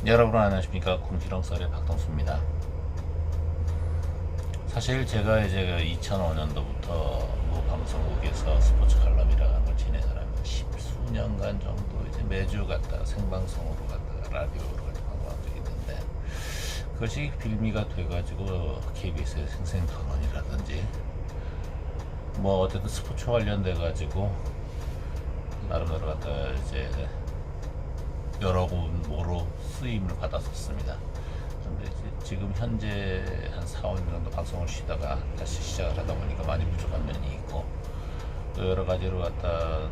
여러분 안녕하십니까. 궁시렁썰의 박동수입니다. 사실 제가 이제 2005년도부터 방송국에서 스포츠 칼럼이라는 걸 진행하면서 십수년간 정도 이제 매주 갖다 생방송으로 갖다가 라디오로 갖다 방송한 적이 있는데, 그것이 빌미가 돼가지고 KBS의 생생토론이라든지 어쨌든 스포츠 관련돼 가지고 나름대로 갖다 이제 여러 곳으로 쓰임을 받았었습니다. 그런데 지금 현재 한 4, 5년 정도 방송을 쉬다가 다시 시작을 하다 보니까 많이 부족한 면이 있고, 또 여러 가지로 갖다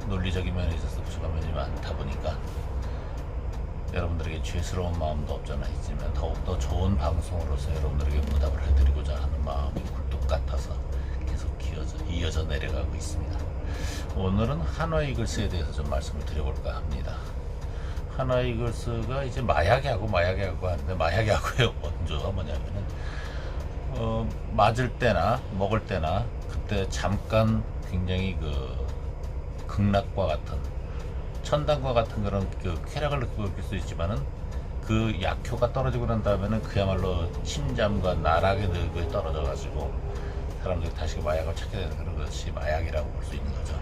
논리적인 면에 있어서 부족한 면이 많다 보니까 여러분들에게 죄스러운 마음도 없잖아 있지만 더욱더 좋은 방송으로서 여러분들에게 응답을 해드리고자 하는 마음이 굴뚝 같아서 계속 이어져 내려가고 있습니다. 오늘은 한화 이글스에 대해서 좀 말씀을 드려볼까 합니다. 한화 이글스가 이제 마약야구 하는데, 마약야구의 원조가 뭐냐면은 맞을 때나 먹을 때나 그때 잠깐 굉장히 극락과 같은, 천당과 같은 그런 쾌락을 느낄 수 있지만은 그 약효가 떨어지고 난 다음에는 그야말로 침잠과 나락의 늪에 떨어져 가지고 사람들이 다시 마약을 찾게 되는 그런 것이 마약이라고 볼 수 있는 거죠.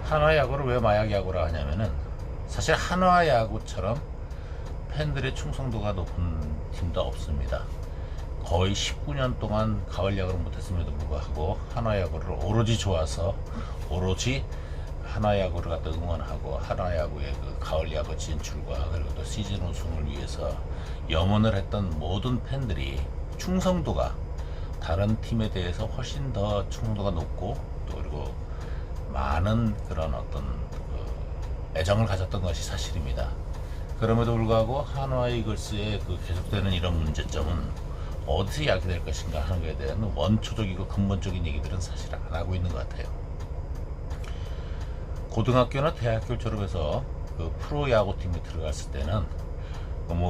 한화 야구를 왜 마약 야구라 하냐면은, 사실 한화 야구처럼 팬들의 충성도가 높은 팀도 없습니다. 거의 19년 동안 가을 야구를 못했음에도 불구하고 한화 야구를 오로지 좋아서 오로지 한화 야구를 갖다 응원하고 한화 야구의 가을 야구 진출과 그리고 또 시즌 우승을 위해서 염원을 했던 모든 팬들이 충성도가 다른 팀에 대해서 훨씬 더 충성도가 높고, 또 그리고 많은 그런 애정을 가졌던 것이 사실입니다. 그럼에도 불구하고 한화 이글스의 계속되는 이런 문제점은 어디서 야기될 것인가 하는 것에 대한 원초적이고 근본적인 얘기들은 사실 안 하고 있는 것 같아요. 고등학교나 대학교를 졸업해서 프로야구팀에 들어갔을 때는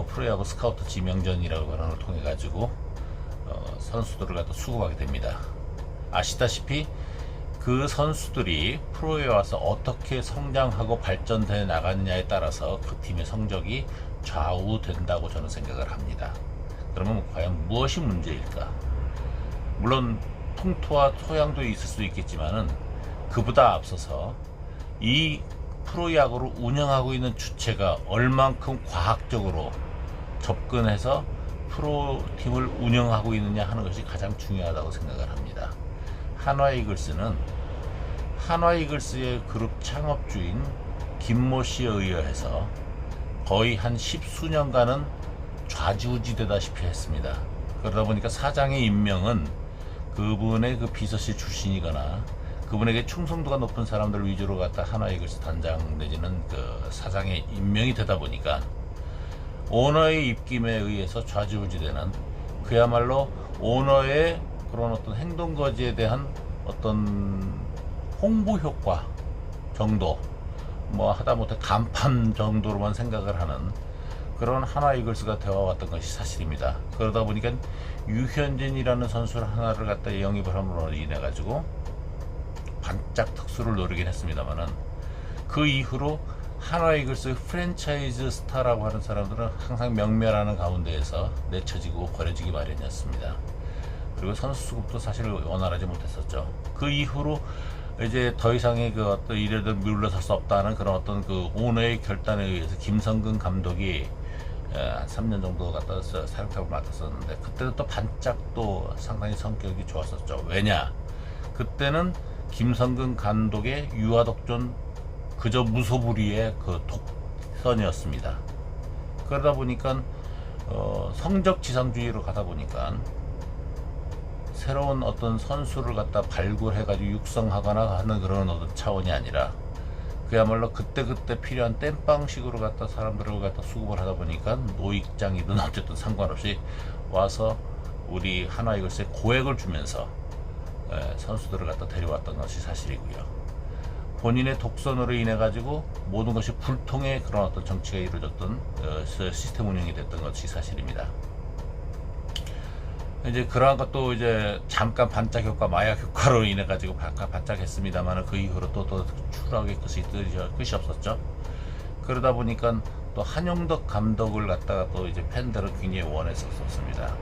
프로야구 스카우트 지명전이라고 하는 걸 통해 가지고 선수들을 갖다 수급하게 됩니다. 아시다시피 그 선수들이 프로에 와서 어떻게 성장하고 발전돼 나가느냐에 따라서 그 팀의 성적이 좌우된다고 저는 생각을 합니다. 그러면 과연 무엇이 문제일까? 물론 풍토와 토양도 있을 수 있겠지만은 그보다 앞서서 이 프로야구를 운영하고 있는 주체가 얼만큼 과학적으로 접근해서 프로팀을 운영하고 있느냐 하는 것이 가장 중요하다고 생각을 합니다. 한화 이글스의 그룹 창업주인 김모 씨에 의해서 거의 한 10수년간은 좌지우지되다시피 했습니다. 그러다 보니까 사장의 임명은 그분의 비서실 출신이거나 그분에게 충성도가 높은 사람들 위주로 갖다 한화 이글스 단장 내지는 사장의 임명이 되다 보니까 오너의 입김에 의해서 좌지우지되는, 그야말로 오너의 그런 어떤 행동거지에 대한 어떤 홍보 효과 정도, 하다못해 간판 정도로만 생각을 하는 그런 한화 이글스가 되어왔던 것이 사실입니다. 그러다 보니까 유현진이라는 선수를 하나를 갖다 영입을 함으로 인해 가지고 반짝 특수를 노리긴 했습니다만은, 그 이후로 한화 이글스 프랜차이즈 스타라고 하는 사람들은 항상 명멸하는 가운데에서 내쳐지고 버려지기 마련이었습니다. 그리고 선수 수급도 사실 원활하지 못했었죠. 그 이후로 이제 더 이상의 어떤 일에도 물러설 수 없다는 그런 어떤 오너의 결단에 의해서 김성근 감독이 한 3년 정도 갖다 사령탑을 맡았었는데, 그때도 또 반짝 또 상당히 성격이 좋았었죠. 왜냐? 그때는 김성근 감독의 유아독존 그저 무소불위의 독선이었습니다. 그러다 보니까 성적 지상주의로 가다 보니까 새로운 어떤 선수를 갖다 발굴해가지고 육성하거나 하는 그런 어떤 차원이 아니라 그야말로 그때그때 필요한 땜빵식으로 갖다 사람들을 갖다 수급을 하다 보니까 노익장이든 어쨌든 상관없이 와서 우리 한화 이글스에 고액을 주면서 선수들을 갖다 데려왔던 것이 사실이고요. 본인의 독선으로 인해 가지고 모든 것이 불통의 그런 어떤 정치가 이루어졌던 시스템 운영이 됐던 것이 사실입니다. 이제 그러한 것도 이제 잠깐 반짝 효과, 마약 효과로 인해 가지고 반짝했습니다만 그 이후로 또 추락의 끝이 없었죠. 그러다 보니까 또 한용덕 감독을 갖다가 또 이제 팬들은 굉장히 원했었습니다.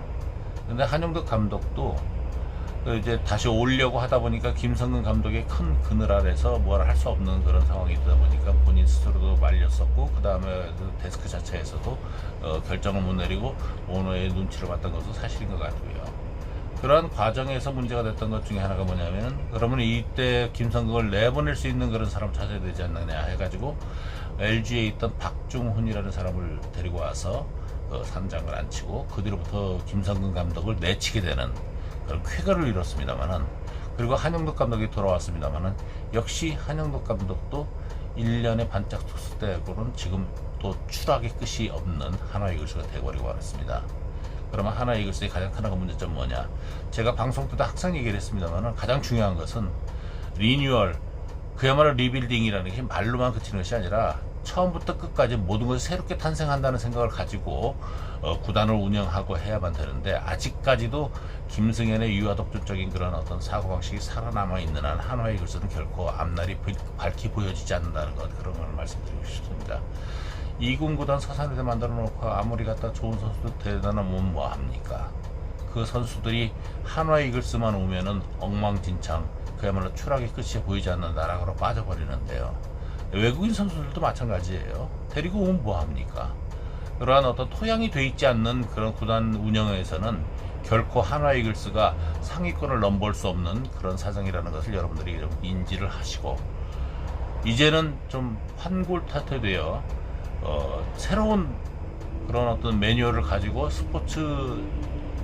근데 한용덕 감독도 이제 다시 오려고 하다 보니까 김성근 감독의 큰 그늘 아래서 뭘 할 수 없는 그런 상황이 되다 보니까 본인 스스로도 말렸었고, 그 다음에 데스크 자체에서도 결정을 못 내리고 오너의 눈치를 봤던 것도 사실인 것 같고요. 그러한 과정에서 문제가 됐던 것 중에 하나가 뭐냐면, 그러면 이때 김성근을 내보낼 수 있는 그런 사람을 찾아야 되지 않느냐 해가지고 LG에 있던 박중훈이라는 사람을 데리고 와서 산장을 앉히고, 그 뒤로부터 김성근 감독을 내치게 되는 그런 쾌거를 이뤘습니다만은, 그리고 한용덕 감독이 돌아왔습니다만은, 역시 한용덕 감독도 1년의 반짝 투수 때고는 지금 또 추락의 끝이 없는 한화이글스가 되어버리고 말았습니다. 그러면 한화이글스의 가장 큰 문제점은 뭐냐? 제가 방송 때도 항상 얘기를 했습니다만은, 가장 중요한 것은 리뉴얼, 그야말로 리빌딩이라는 게 말로만 그치는 것이 아니라 처음부터 끝까지 모든 것이 새롭게 탄생한다는 생각을 가지고 구단을 운영하고 해야만 되는데, 아직까지도 김승현의 유아독존적인 그런 어떤 사고방식이 살아남아 있는 한 한화이글스는 결코 앞날이 밝게 보여지지 않는다는 것, 그런 걸 말씀드리고 싶습니다. 2군 구단 서산에서 만들어 놓고 아무리 갖다 좋은 선수들 대단하면 뭐합니까? 그 선수들이 한화이글스만 오면은 엉망진창, 그야말로 추락의 끝이 보이지 않는 나락으로 빠져버리는데요. 외국인 선수들도 마찬가지예요. 데리고 오면 뭐합니까? 그러한 어떤 토양이 돼 있지 않는 그런 구단 운영에서는 결코 한화이글스가 상위권을 넘볼 수 없는 그런 사정이라는 것을 여러분들이 좀 인지를 하시고, 이제는 좀 환골탈태되어 새로운 그런 어떤 매뉴얼을 가지고 스포츠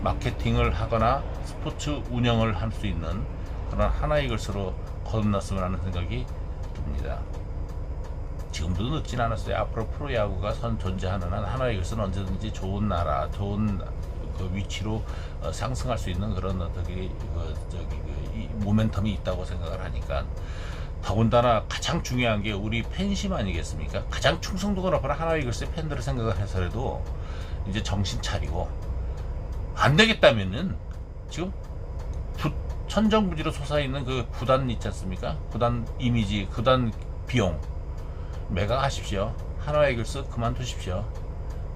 마케팅을 하거나 스포츠 운영을 할 수 있는 그런 한화이글스로 거듭났으면 하는 생각이 듭니다. 지금도 늦진 않았어요. 앞으로 프로야구가 존재하는 한 한화이글스는 언제든지 좋은 나라, 좋은 그 위치로 상승할 수 있는 그런 모멘텀이 있다고 생각을 하니까, 더군다나 가장 중요한 게 우리 팬심 아니겠습니까? 가장 충성도가 높은 한화이글스의 팬들을 생각을 해서라도 이제 정신 차리고, 안 되겠다면은 지금 천정부지로 솟아있는 그 구단 있지 않습니까? 구단 이미지, 구단 비용 매각하십시오. 한화이글스 그만두십시오.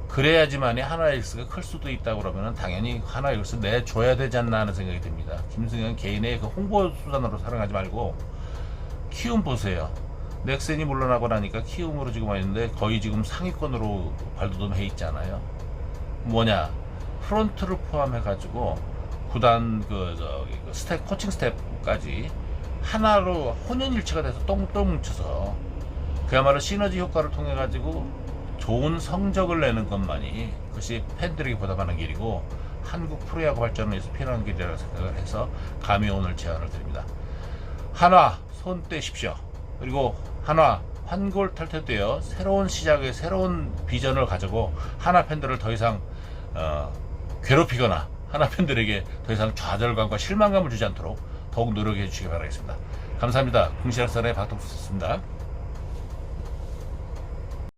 그래야지만이 한화이글스가 클 수도 있다고 그러면 당연히 한화이글스 내줘야 되지 않나 하는 생각이 듭니다. 김승현 개인의 그 홍보 수단으로 사랑하지 말고 키움 보세요. 넥센이 물러나고 나니까 키움으로 지금 와 있는데 거의 지금 상위권으로 발돋움해 있잖아요. 뭐냐, 프론트를 포함해가지고 구단 스텝, 코칭 스텝까지 하나로 혼연일체가 돼서 똥똥 뭉쳐서 그야말로 시너지 효과를 통해 가지고 좋은 성적을 내는 것만이 그것이 팬들에게 보답하는 길이고 한국 프로야구 발전을 위해서 필요한 길이라고 생각을 해서 감히 오늘 제안을 드립니다. 한화 손 떼십시오. 그리고 한화 환골탈태되어 새로운 시작의 새로운 비전을 가지고 한화 팬들을 더 이상 괴롭히거나 한화 팬들에게 더 이상 좌절감과 실망감을 주지 않도록 더욱 노력해 주시기 바라겠습니다. 감사합니다. 궁시락선의 박동수였습니다.